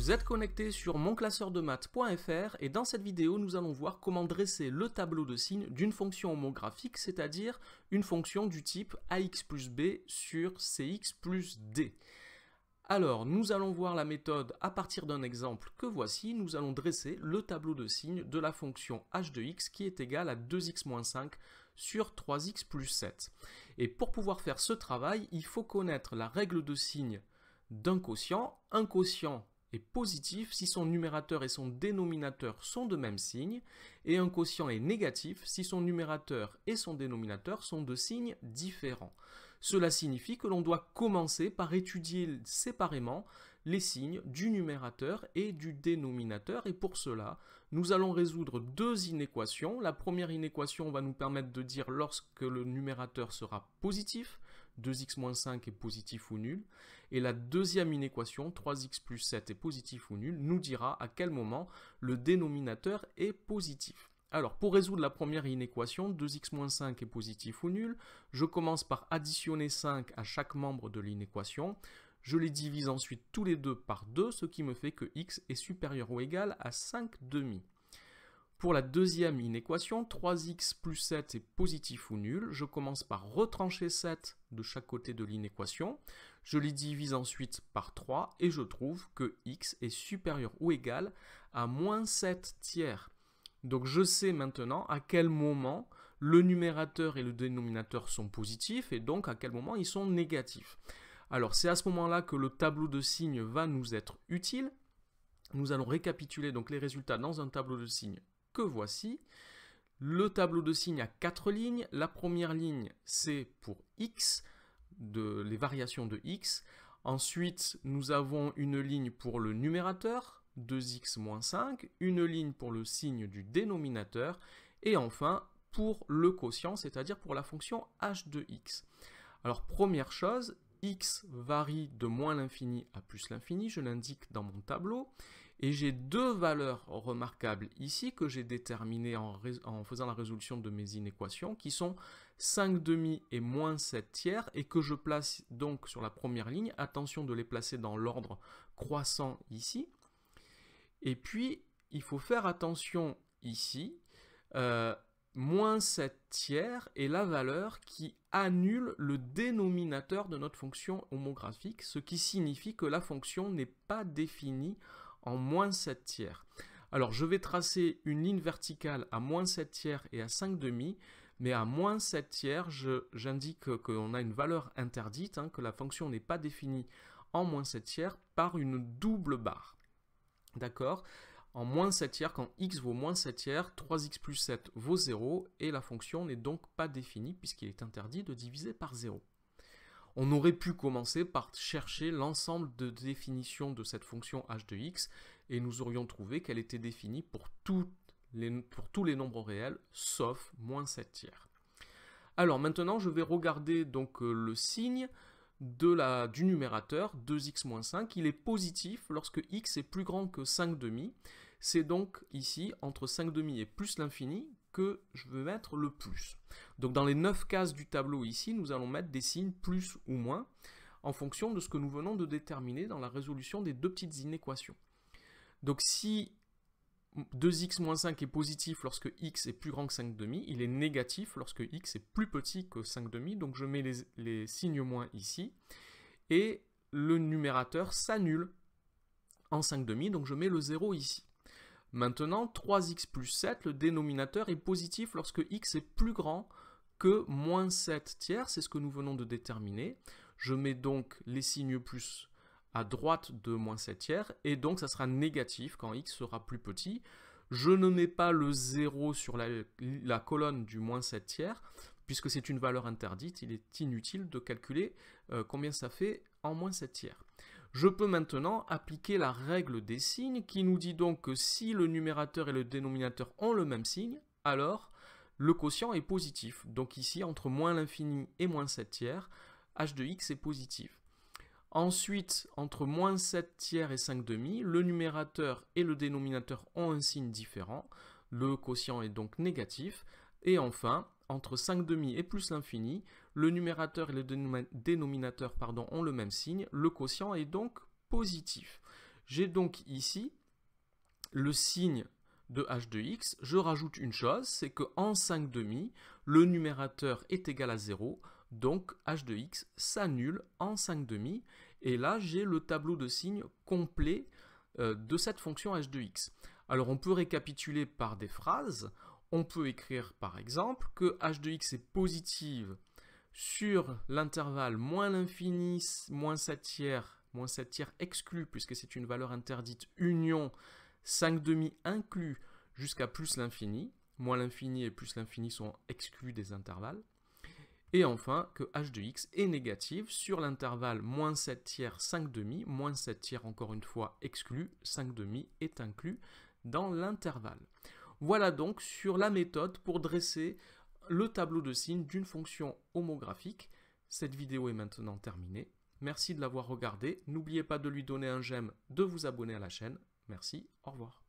Vous êtes connecté sur monclasseurdemaths.fr et dans cette vidéo, nous allons voir comment dresser le tableau de signes d'une fonction homographique, c'est-à-dire une fonction du type ax plus b sur cx plus d. Alors, nous allons voir la méthode à partir d'un exemple que voici. Nous allons dresser le tableau de signes de la fonction h de x qui est égale à 2x-5 sur 3x plus 7. Et pour pouvoir faire ce travail, il faut connaître la règle de signe d'un quotient. Un quotient est positif si son numérateur et son dénominateur sont de même signe, et un quotient est négatif si son numérateur et son dénominateur sont de signes différents. Cela signifie que l'on doit commencer par étudier séparément les signes du numérateur et du dénominateur, et pour cela, nous allons résoudre deux inéquations. La première inéquation va nous permettre de dire lorsque le numérateur sera positif, 2x-5 est positif ou nul, et la deuxième inéquation, 3x plus 7 est positif ou nul, nous dira à quel moment le dénominateur est positif. Alors, pour résoudre la première inéquation, 2x-5 est positif ou nul, je commence par additionner 5 à chaque membre de l'inéquation, je les divise ensuite tous les deux par 2, ce qui me fait que x est supérieur ou égal à 5 demi. Pour la deuxième inéquation, 3x plus 7 est positif ou nul. Je commence par retrancher 7 de chaque côté de l'inéquation. Je les divise ensuite par 3 et je trouve que x est supérieur ou égal à moins 7 tiers. Donc je sais maintenant à quel moment le numérateur et le dénominateur sont positifs et donc à quel moment ils sont négatifs. Alors c'est à ce moment-là que le tableau de signes va nous être utile. Nous allons récapituler donc les résultats dans un tableau de signes que voici. Le tableau de signes a 4 lignes. La première ligne, c'est pour x, les variations de x. Ensuite, nous avons une ligne pour le numérateur, 2x moins 5, une ligne pour le signe du dénominateur, et enfin, pour le quotient, c'est-à-dire pour la fonction h de x. Alors, première chose, x varie de moins l'infini à plus l'infini, je l'indique dans mon tableau, et j'ai deux valeurs remarquables ici que j'ai déterminées en faisant la résolution de mes inéquations, qui sont 5 demi et moins 7 tiers, et que je place donc sur la première ligne. Attention de les placer dans l'ordre croissant ici. Et puis, il faut faire attention ici, moins 7 tiers est la valeur qui annule le dénominateur de notre fonction homographique, ce qui signifie que la fonction n'est pas définie en moins 7 tiers. Alors je vais tracer une ligne verticale à moins 7 tiers et à 5 demi, mais à moins 7 tiers, j'indique qu'on a une valeur interdite, que la fonction n'est pas définie en moins 7 tiers par une double barre. D'accord ? En moins 7 tiers, quand x vaut moins 7 tiers, 3x plus 7 vaut 0, et la fonction n'est donc pas définie puisqu'il est interdit de diviser par 0. On aurait pu commencer par chercher l'ensemble de définitions de cette fonction h de x, et nous aurions trouvé qu'elle était définie pour tous les nombres réels, sauf moins 7 tiers. Alors maintenant, je vais regarder donc le signe du numérateur, 2x moins 5, il est positif lorsque x est plus grand que 5 demi. C'est donc ici, entre 5 demi et plus l'infini, que je veux mettre le plus. Donc dans les 9 cases du tableau ici, nous allons mettre des signes plus ou moins, en fonction de ce que nous venons de déterminer dans la résolution des deux petites inéquations. Donc si 2x moins 5 est positif lorsque x est plus grand que 5 demi, il est négatif lorsque x est plus petit que 5 demi, donc je mets les signes moins ici, et le numérateur s'annule en 5 demi, donc je mets le 0 ici. Maintenant, 3x plus 7, le dénominateur est positif lorsque x est plus grand que moins 7 tiers, c'est ce que nous venons de déterminer. Je mets donc les signes plus à droite de moins 7 tiers, et donc ça sera négatif quand x sera plus petit. Je ne mets pas le 0 sur la colonne du moins 7 tiers, puisque c'est une valeur interdite, il est inutile de calculer combien ça fait en moins 7 tiers. Je peux maintenant appliquer la règle des signes, qui nous dit donc que si le numérateur et le dénominateur ont le même signe, alors le quotient est positif. Donc ici, entre moins l'infini et moins 7 tiers, h de x est positif. Ensuite, entre moins 7 tiers et 5 demi, le numérateur et le dénominateur ont un signe différent. Le quotient est donc négatif. Et enfin, entre 5 demi et plus l'infini, le numérateur et le dénominateur ont le même signe. Le quotient est donc positif. J'ai donc ici le signe de h de x. Je rajoute une chose, c'est qu'en 5/2, le numérateur est égal à 0, donc h de x s'annule en 5/2. Et là, j'ai le tableau de signes complet de cette fonction h de x. Alors, on peut récapituler par des phrases. On peut écrire, par exemple, que h de x est positive sur l'intervalle moins l'infini, moins 7 tiers exclu, puisque c'est une valeur interdite, union 5/2 inclus jusqu'à plus l'infini. Moins l'infini et plus l'infini sont exclus des intervalles. Et enfin, que h de x est négative sur l'intervalle moins 7 tiers, 5/2, moins 7 tiers encore une fois exclu, 5/2 est inclus dans l'intervalle. Voilà donc sur la méthode pour dresser le tableau de signes d'une fonction homographique. Cette vidéo est maintenant terminée. Merci de l'avoir regardée. N'oubliez pas de lui donner un j'aime, de vous abonner à la chaîne. Merci, au revoir.